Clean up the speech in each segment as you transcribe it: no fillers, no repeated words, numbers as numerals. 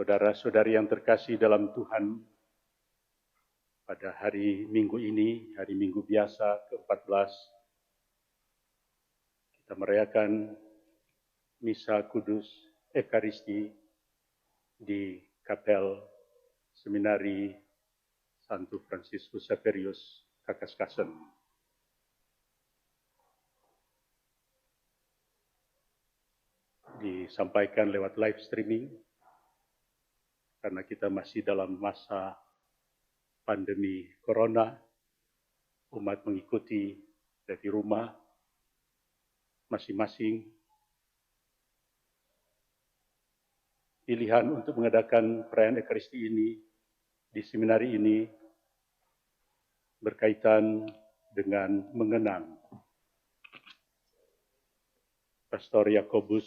Saudara-saudari yang terkasih dalam Tuhan, pada hari Minggu ini, hari Minggu biasa ke-14, kita merayakan Misa Kudus Ekaristi di Kapel Seminari Santo Fransiskus Xaverius Kakaskasen. Disampaikan lewat live streaming, karena kita masih dalam masa pandemi Corona, umat mengikuti dari rumah masing-masing. Pilihan untuk mengadakan perayaan Ekaristi ini di seminari ini berkaitan dengan mengenang Pastor Yakobus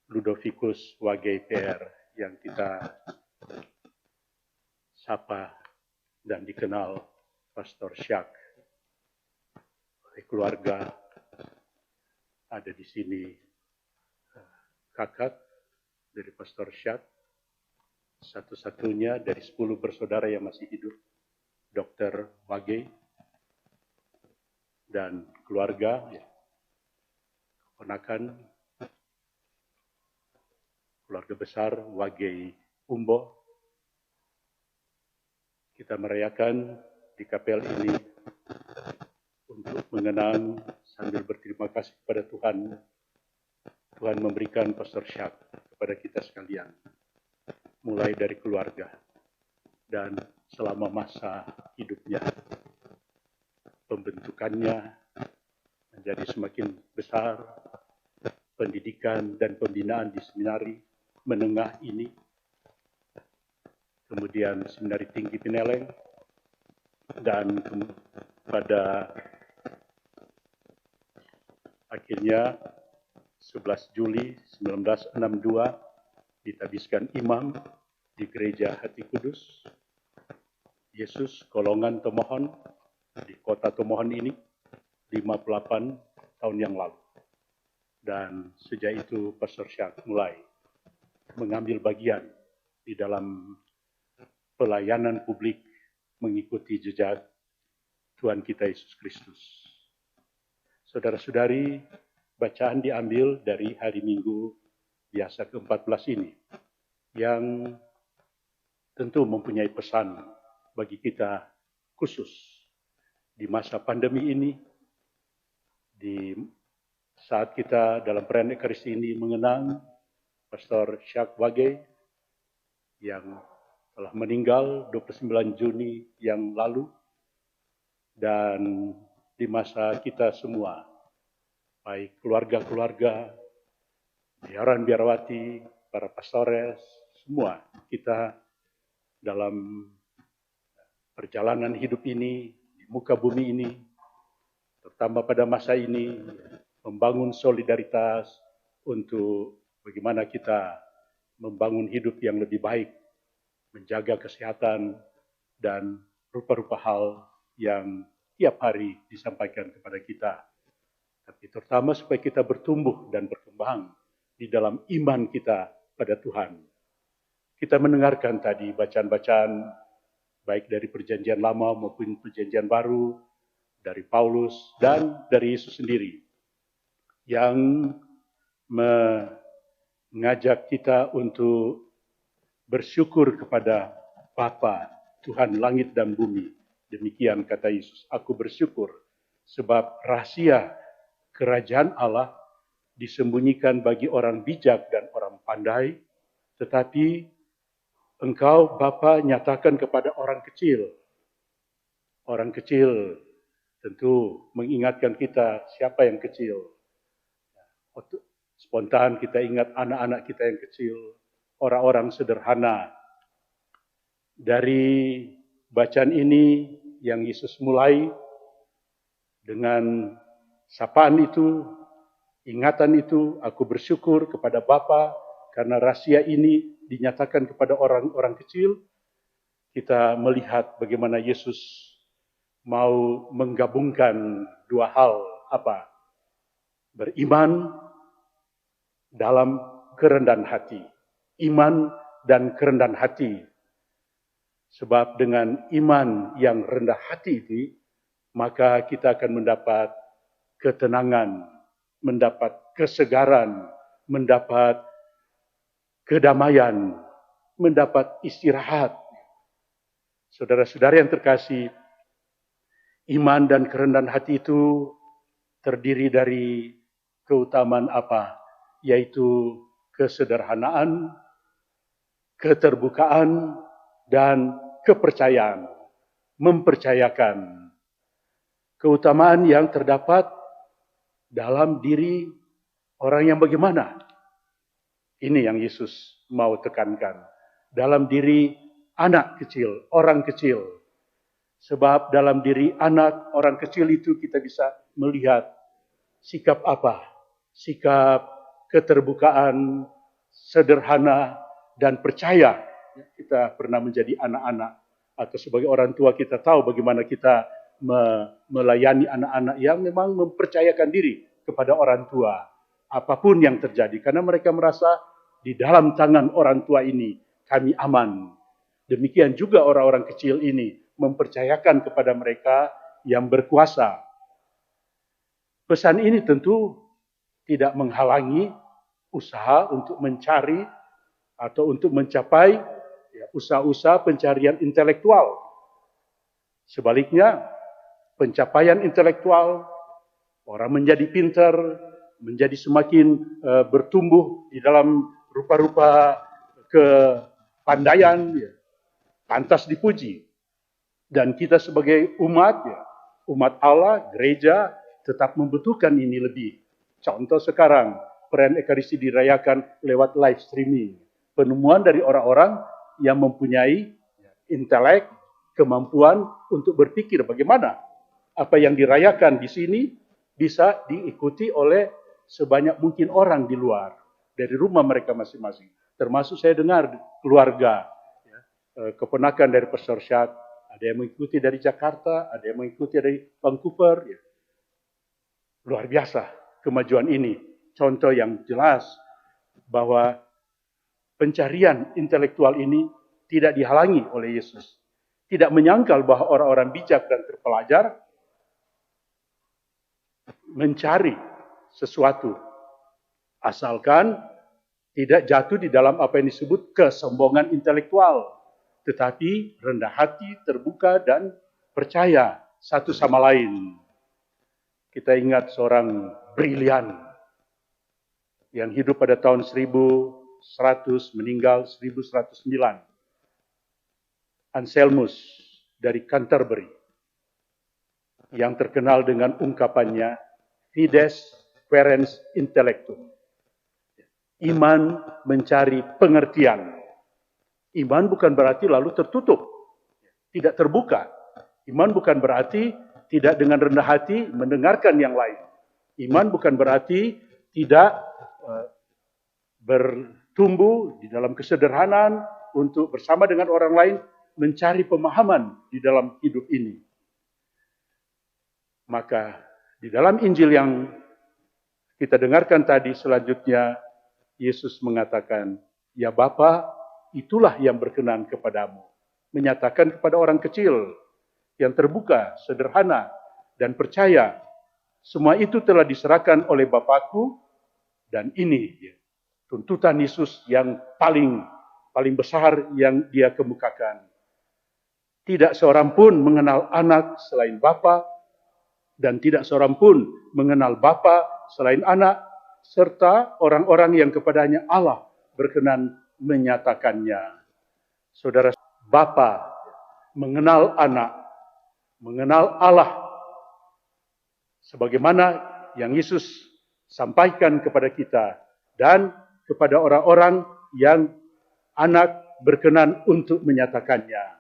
Ludovicus Wagei PR yang kita sapa dan dikenal Pastor Syak. Keluarga ada di sini, kakak dari Pastor Syak, satu-satunya dari 10 bersaudara yang masih hidup, Dr. Wagei, dan keluarga, keponakan, keluarga besar Wagei Umbo. Kita merayakan di kapel ini untuk mengenang sambil berterima kasih kepada Tuhan. Tuhan memberikan Pastor Syak kepada kita sekalian, mulai dari keluarga dan selama masa hidupnya. Pembentukannya menjadi semakin besar, pendidikan dan pembinaan di seminari menengah ini, kemudian Seminari Tinggi Pineleng, dan pada akhirnya 11 Juli 1962 ditabiskan imam di Gereja Hati Kudus Yesus Golongan Tomohon di kota Tomohon ini 58 tahun yang lalu. Dan sejak itu Pastor Syak mulai mengambil bagian di dalam pelayanan publik mengikuti jejak Tuhan kita Yesus Kristus. Saudara-saudari, bacaan diambil dari hari Minggu biasa ke-14 ini, yang tentu mempunyai pesan bagi kita khusus di masa pandemi ini, di saat kita dalam perayaan Ekaristi ini mengenang Pastor Syak Wagei yang telah meninggal 29 Juni yang lalu, dan di masa kita semua, baik keluarga-keluarga, biaran-biarawati, para pastores, semua kita dalam perjalanan hidup ini, di muka bumi ini, terutama pada masa ini, membangun solidaritas untuk bagaimana kita membangun hidup yang lebih baik, menjaga kesehatan, dan rupa-rupa hal yang tiap hari disampaikan kepada kita. Tapi terutama supaya kita bertumbuh dan berkembang di dalam iman kita pada Tuhan. Kita mendengarkan tadi bacaan-bacaan baik dari Perjanjian Lama maupun Perjanjian Baru, dari Paulus dan dari Yesus sendiri, yang mengajak kita untuk bersyukur kepada Bapa, Tuhan langit dan bumi. Demikian kata Yesus, aku bersyukur sebab rahasia kerajaan Allah disembunyikan bagi orang bijak dan orang pandai, tetapi Engkau Bapa nyatakan kepada orang kecil. Orang kecil tentu mengingatkan kita siapa yang kecil. Spontan kita ingat anak-anak kita yang kecil, orang-orang sederhana. Dari bacaan ini yang Yesus mulai dengan sapaan itu, ingatan itu, aku bersyukur kepada Bapa karena rahasia ini dinyatakan kepada orang-orang kecil. Kita melihat bagaimana Yesus mau menggabungkan dua hal, apa? Beriman dalam kerendahan hati, iman dan kerendahan hati. Sebab dengan iman yang rendah hati itu, maka kita akan mendapat ketenangan, mendapat kesegaran, mendapat kedamaian, mendapat istirahat. Saudara-saudara yang terkasih, iman dan kerendahan hati itu terdiri dari keutamaan apa? Yaitu kesederhanaan, keterbukaan, dan kepercayaan. Mempercayakan keutamaan yang terdapat dalam diri orang yang bagaimana? Ini yang Yesus mau tekankan. Dalam diri anak kecil, orang kecil. Sebab dalam diri anak, orang kecil itu kita bisa melihat sikap apa? Sikap keterbukaan, sederhana, dan percaya. Kita pernah menjadi anak-anak atau sebagai orang tua kita tahu bagaimana kita melayani anak-anak yang memang mempercayakan diri kepada orang tua. Apapun yang terjadi. Karena mereka merasa di dalam tangan orang tua ini kami aman. Demikian juga orang-orang kecil ini mempercayakan kepada mereka yang berkuasa. Pesan ini tentu tidak menghalangi usaha untuk mencari atau untuk mencapai usaha-usaha pencarian intelektual. Sebaliknya, pencapaian intelektual, orang menjadi pintar, menjadi semakin bertumbuh di dalam rupa-rupa kepandaian, pantas dipuji. Dan kita sebagai umat, umat Allah, gereja, tetap membutuhkan ini lebih. Contoh sekarang, perayaan Ekaristi dirayakan lewat live streaming. Penemuan dari orang-orang yang mempunyai intelek, kemampuan untuk berpikir bagaimana apa yang dirayakan di sini bisa diikuti oleh sebanyak mungkin orang di luar dari rumah mereka masing-masing. Termasuk saya dengar keluarga, keponakan dari Pastor Syad, ada yang mengikuti dari Jakarta, ada yang mengikuti dari Vancouver. Luar biasa kemajuan ini. Contoh yang jelas bahwa pencarian intelektual ini tidak dihalangi oleh Yesus. Tidak menyangkal bahwa orang-orang bijak dan terpelajar mencari sesuatu. Asalkan tidak jatuh di dalam apa yang disebut kesombongan intelektual. Tetapi rendah hati, terbuka, dan percaya satu sama lain. Kita ingat seorang brilian yang hidup pada tahun 1100, meninggal 1109. Anselmus dari Canterbury, yang terkenal dengan ungkapannya Fides Querens Intellectum. Iman mencari pengertian. Iman bukan berarti lalu tertutup, tidak terbuka. Iman bukan berarti tidak dengan rendah hati mendengarkan yang lain. Iman bukan berarti tidak bertumbuh di dalam kesederhanaan untuk bersama dengan orang lain mencari pemahaman di dalam hidup ini. Maka di dalam Injil yang kita dengarkan tadi selanjutnya, Yesus mengatakan, ya Bapa, itulah yang berkenan kepadamu. Menyatakan kepada orang kecil yang terbuka, sederhana, dan percaya. Semua itu telah diserahkan oleh Bapakku, dan ini tuntutan Yesus yang paling besar yang dia kemukakan. Tidak seorang pun mengenal anak selain Bapa, dan tidak seorang pun mengenal Bapa selain anak, serta orang-orang yang kepadanya Allah berkenan menyatakannya. Saudara, Bapa mengenal anak, mengenal Allah, sebagaimana yang Yesus sampaikan kepada kita dan kepada orang-orang yang anak berkenan untuk menyatakannya.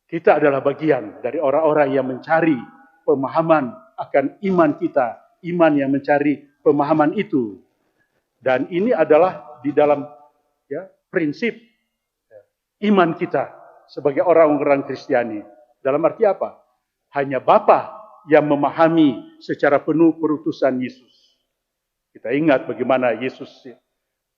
Kita adalah bagian dari orang-orang yang mencari pemahaman akan iman kita, iman yang mencari pemahaman itu. Dan ini adalah di dalam prinsip iman kita sebagai orang-orang Kristiani. Dalam arti apa? Hanya Bapa yang memahami secara penuh perutusan Yesus. Kita ingat bagaimana Yesus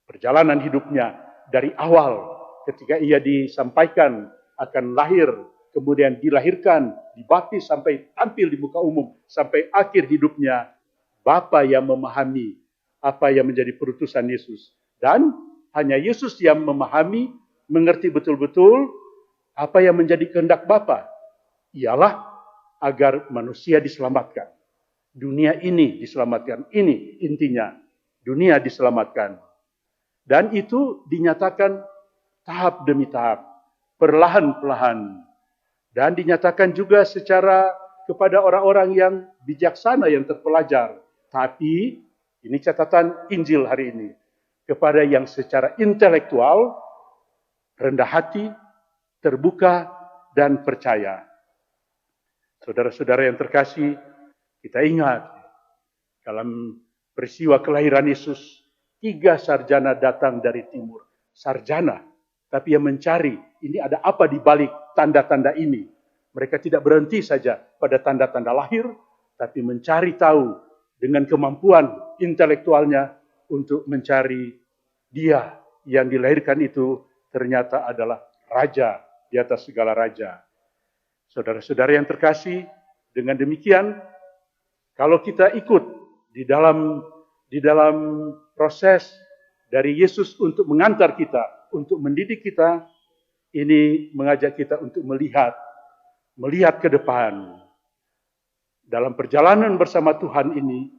perjalanan hidupnya dari awal ketika ia disampaikan akan lahir, kemudian dilahirkan, dibaptis sampai tampil di muka umum, sampai akhir hidupnya, Bapa yang memahami apa yang menjadi perutusan Yesus. Dan hanya Yesus yang memahami, mengerti betul-betul apa yang menjadi kehendak Bapa. Ialah agar manusia diselamatkan. Dunia ini diselamatkan. Ini intinya. Dunia diselamatkan. Dan itu dinyatakan tahap demi tahap. Perlahan-lahan. Dan dinyatakan juga secara kepada orang-orang yang bijaksana, yang terpelajar. Tapi, ini catatan Injil hari ini. Kepada yang secara intelektual, rendah hati, terbuka, dan percaya. Saudara-saudara yang terkasih, kita ingat dalam peristiwa kelahiran Yesus, 3 sarjana datang dari timur. Sarjana, tapi yang mencari, ini ada apa di balik tanda-tanda ini. Mereka tidak berhenti saja pada tanda-tanda lahir, tapi mencari tahu dengan kemampuan intelektualnya untuk mencari dia yang dilahirkan itu ternyata adalah raja di atas segala raja. Saudara-saudara yang terkasih, dengan demikian, kalau kita ikut di dalam proses dari Yesus untuk mengantar kita, untuk mendidik kita, ini mengajak kita untuk melihat ke depan. Dalam perjalanan bersama Tuhan ini,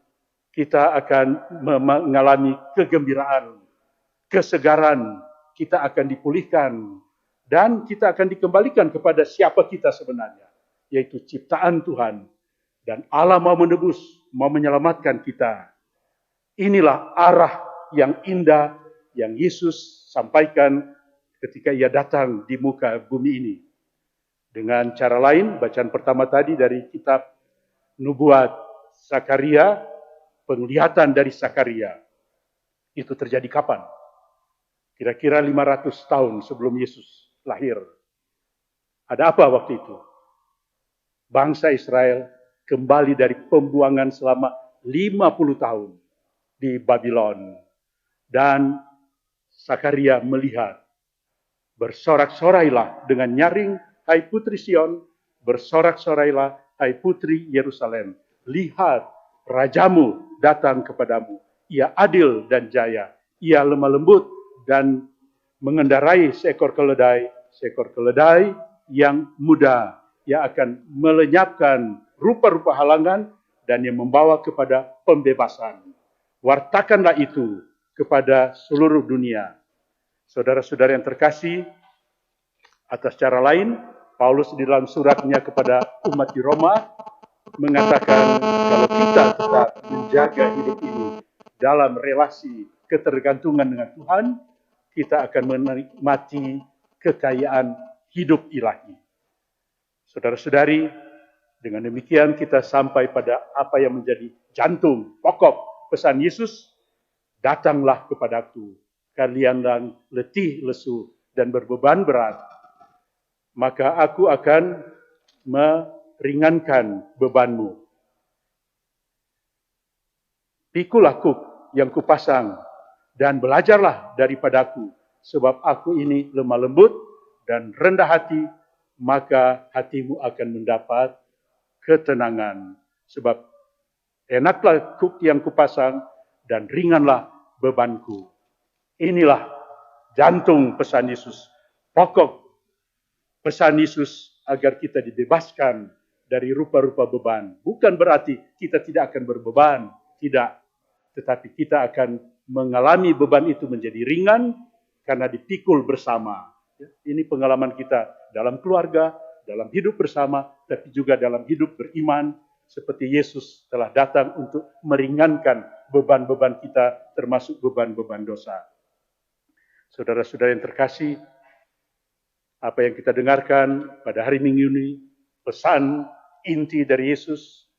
kita akan mengalami kegembiraan, kesegaran, kita akan dipulihkan, dan kita akan dikembalikan kepada siapa kita sebenarnya, yaitu ciptaan Tuhan. Dan Allah mau menebus, mau menyelamatkan kita. Inilah arah yang indah yang Yesus sampaikan ketika ia datang di muka bumi ini. Dengan cara lain, bacaan pertama tadi dari kitab Nubuat Zakaria, penglihatan dari Zakaria. Itu terjadi kapan? Kira-kira 500 tahun sebelum Yesus lahir. Ada apa waktu itu? Bangsa Israel kembali dari pembuangan selama 50 tahun di Babylon. Dan Zakaria melihat, bersorak-sorailah dengan nyaring, hai putri Sion, bersorak-sorailah, hai putri Yerusalem. Lihat, rajamu datang kepadamu. Ia adil dan jaya. Ia lemah lembut dan mengendarai seekor keledai yang muda. Ia akan melenyapkan rupa-rupa halangan dan yang membawa kepada pembebasan. Wartakanlah itu kepada seluruh dunia. Saudara-saudara yang terkasih, atas cara lain, Paulus di dalam suratnya kepada umat di Roma mengatakan kalau kita tetap menjaga hidup ini dalam relasi ketergantungan dengan Tuhan, kita akan menikmati kekayaan hidup ilahi. Saudara-saudari, dengan demikian kita sampai pada apa yang menjadi jantung, pokok pesan Yesus. Datanglah kepadaku, kalian yang letih, lesu, dan berbeban berat, maka aku akan meringankan bebanmu. Pikulah kuk yang kupasang, dan belajarlah daripadaku, sebab aku ini lemah lembut dan rendah hati, maka hatimu akan mendapat ketenangan. Sebab enaklah kuk yang kupasang, dan ringanlah bebanku. Inilah jantung pesan Yesus, pokok pesan Yesus agar kita dibebaskan dari rupa-rupa beban. Bukan berarti kita tidak akan berbeban, tidak. Tetapi kita akan mengalami beban itu menjadi ringan karena dipikul bersama. Ini pengalaman kita dalam keluarga, dalam hidup bersama, tapi juga dalam hidup beriman, seperti Yesus telah datang untuk meringankan beban-beban kita, termasuk beban-beban dosa. Saudara-saudara yang terkasih, apa yang kita dengarkan pada hari Minggu ini, pesan inti dari Yesus,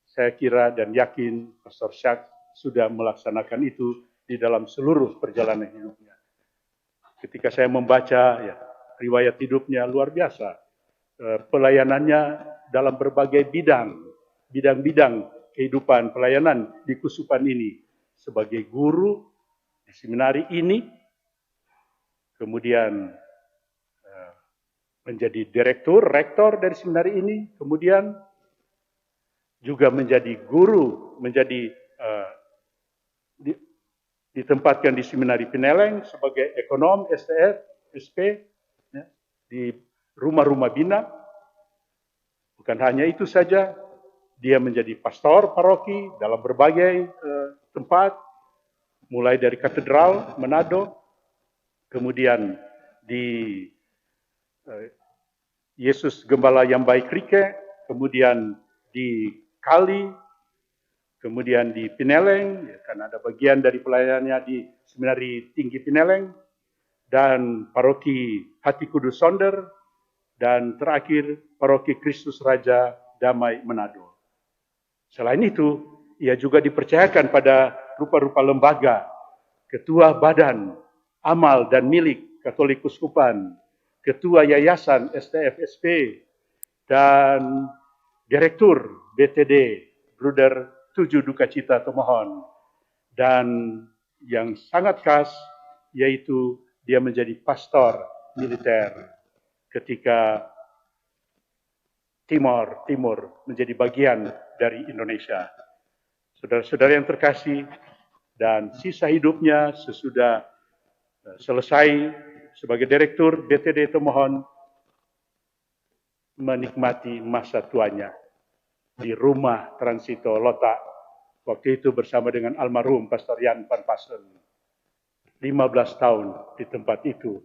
saya kira dan yakin Pastor Syak sudah melaksanakan itu di dalam seluruh perjalanan hidupnya. Ketika saya membaca riwayat hidupnya luar biasa, pelayanannya dalam berbagai bidang-bidang kehidupan pelayanan di Kusupan ini, sebagai guru di seminari ini, kemudian menjadi direktur, rektor dari seminari ini, kemudian juga menjadi guru, ditempatkan di seminari Pineleng sebagai ekonom, STF, SP, ya, di rumah-rumah bina. Bukan hanya itu saja, dia menjadi pastor paroki dalam berbagai tempat, mulai dari katedral Manado, kemudian di Yesus Gembala yang Baik Rike, kemudian di Kali, kemudian di Pineleng, ya, karena ada bagian dari pelayanannya di Seminari Tinggi Pineleng, dan paroki Hati Kudus Sonder, dan terakhir paroki Kristus Raja Damai Manado. Selain itu, ia juga dipercayakan pada rupa-rupa lembaga, ketua badan amal dan milik Katolik Kuskupan, ketua yayasan STFSP, dan direktur BTD Bruder 7 Duka Cita Tomohon. Dan yang sangat khas yaitu dia menjadi pastor militer ketika Timur menjadi bagian dari Indonesia. Saudara-saudara yang terkasih, dan sisa hidupnya sesudah selesai sebagai direktur BTD Tomohon menikmati masa tuanya di rumah Transito Lota, waktu itu bersama dengan almarhum Pastor Yan Van Pasen. 15 tahun di tempat itu.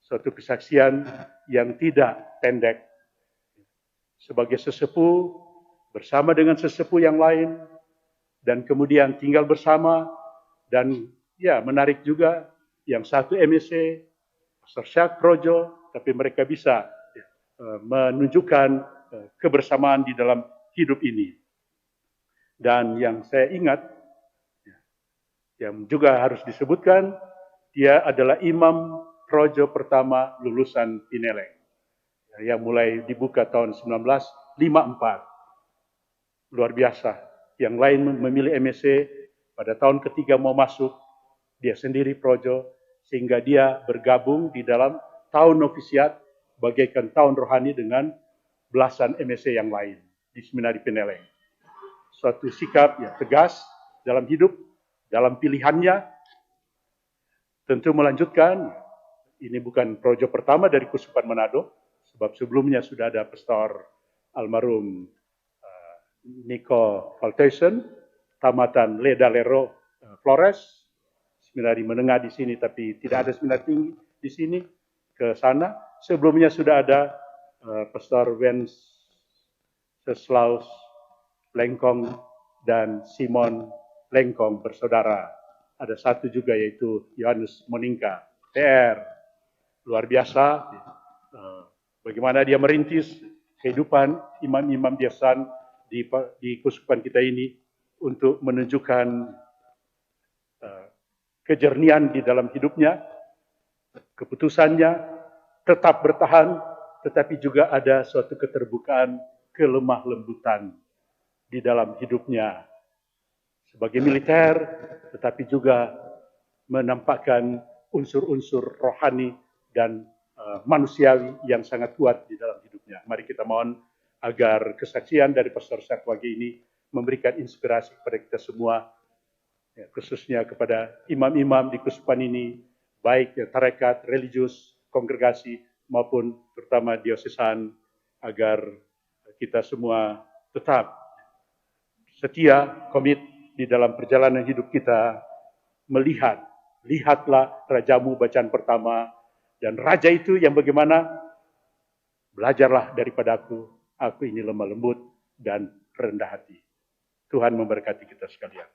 Suatu kesaksian yang tidak pendek. Sebagai sesepuh, bersama dengan sesepuh yang lain, dan kemudian tinggal bersama, dan ya menarik juga, yang satu MSc, Pastor Syak Projo, tapi mereka bisa menunjukkan kebersamaan di dalam hidup ini. Dan yang saya ingat, yang juga harus disebutkan, dia adalah imam projo pertama lulusan Pineleng, yang mulai dibuka tahun 1954. Luar biasa. Yang lain memilih MSc, pada tahun ketiga mau masuk, dia sendiri projo, sehingga dia bergabung di dalam tahun novisiat, bagaikan tahun rohani dengan belasan MSc yang lain di Seminari Pineleng. Suatu sikap yang tegas dalam hidup, dalam pilihannya, tentu melanjutkan. Ini bukan projo pertama dari Kuskupan Manado, sebab sebelumnya sudah ada pastor almarhum Nico Valtesen, tamatan Ledalero Flores, seminari menengah di sini, tapi tidak ada seminari tinggi di sini, ke sana. Sebelumnya sudah ada pastor Wenceslaus Lengkong dan Simon Lengkong bersaudara. Ada satu juga yaitu Yohanes Moningka, PR. Luar biasa bagaimana dia merintis kehidupan imam-imam biasan di kuskupan kita ini untuk menunjukkan kejernihan di dalam hidupnya, keputusannya tetap bertahan, tetapi juga ada suatu keterbukaan, kelemah lembutan di dalam hidupnya sebagai militer, tetapi juga menampakkan unsur-unsur rohani dan manusiawi yang sangat kuat di dalam hidupnya. Mari kita mohon agar kesaksian dari Pastor Sakwagi ini memberikan inspirasi kepada kita semua, ya, khususnya kepada imam-imam di kuskupan ini, baik ya, tarekat, religius, kongregasi, maupun terutama diosesan, agar kita semua tetap setia, komit di dalam perjalanan hidup kita, lihatlah rajamu bacaan pertama, dan raja itu yang bagaimana, belajarlah daripada aku ini lemah lembut dan rendah hati. Tuhan memberkati kita sekalian.